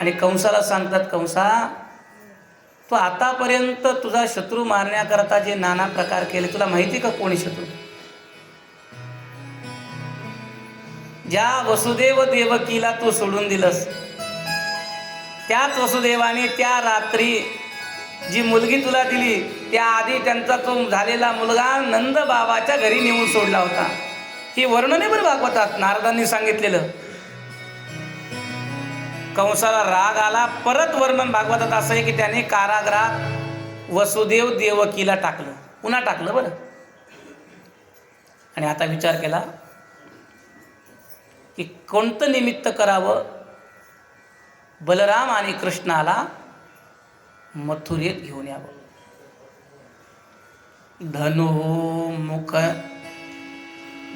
आणि कंसाला सांगतात, कंसा तू आतापर्यंत तुझा शत्रू मारण्याकरता जे नाना प्रकार केले, तुला माहिती का कोणी शत्रू? ज्या वसुदेव देवकीला तू सोडून दिलंस, त्याच वसुदेवाने त्या रात्री जी मुलगी तुला दिली, त्याआधी त्यांचा तो झालेला मुलगा नंद बाबाच्या घरी नेऊन सोडला होता. ही वर्णने बरं भागवतात, नारदांनी सांगितलेलं. कंसाला राग आला. परत वर्णन भागवतात असं आहे की त्याने कारागृहात वसुदेव देवकीला टाकलं, पुन्हा टाकलं बरं. आणि आता विचार केला की कोणतं निमित्त करावं बलराम आणि कृष्णाला मथुरेत घेऊन यावं.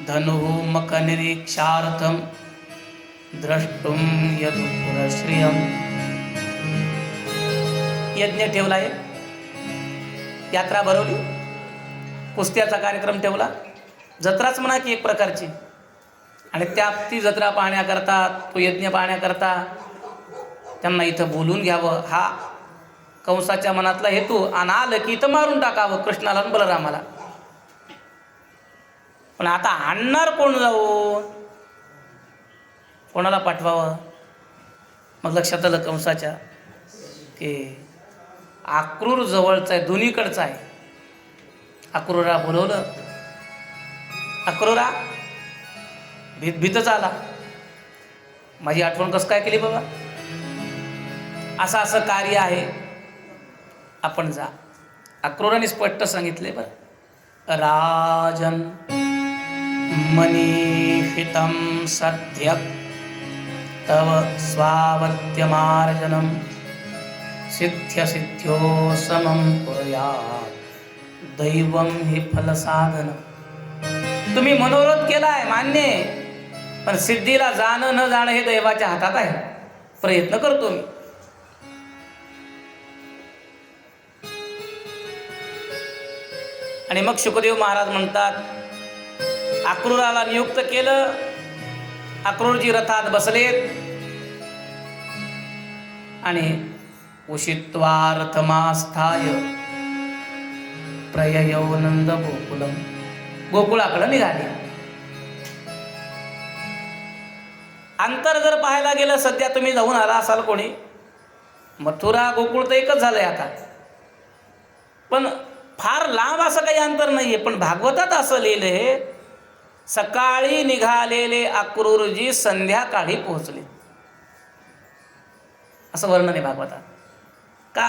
धनुमुख निरीक्षार्थम द्रष्टुम यदुपुरश्रियम. यज्ञ ठेवलाय, यात्रा भरवली, कुस्त्याचा कार्यक्रम ठेवला, जत्राच म्हणा की एक प्रकारची. आणि ती जत्रा पाहण्याकरता, तो यज्ञ पाहण्याकरता त्यांना इथं बोलून घ्यावं, हा कंसाच्या मनातला हेतू. आणि आलं की इथं मारून टाकावं कृष्णाला आणि बलरामाला. पण आता आणणार कोण जाऊन, कोणाला पाठवावं? मग लक्षात आलं कंसाच्या की अक्रूर जवळचा आहे, दोन्हीकडचा आहे. अक्रूरा बोलवलं. अक्रूरा भीतच आला, माझी आठवण कसं काय केली बाबा, असं असं कार्य आहे, आपण जा. अक्रूराने स्पष्ट सांगितले बरं, राजन मनीषितं सद्य तव स्वावत्यमार्जनं सिद्ध्यो समं कुर्यात् दैवं हि फलसाधनं. तुम्ही मनोरथ केलाय मान्य, पण सिद्धीला जाणं न जाणं हे दैवाच्या हातात आहे. प्रयत्न करतो मी. आणि मग शुकदेव महाराज म्हणतात, अक्रूराला नियुक्त केलं. अक्रूरजी रथात बसलेत आणि उषित्वा रथमास्थाय प्रययौ नंद गोकुलम. गोकुळाकडे निघाले. अंतर जर पाहायला गेलं, सध्या तुम्ही जाऊन आला असाल कोणी, मथुरा गोकुळ तर एकच झालंय आता, पण फार लांब असं काही अंतर नाहीये. पण भागवतात असं लिहिलंय, सकाळी निघालेले अक्रूरजी संध्याकाळी पोहोचले, असं वर्णन आहे भागवतात. का?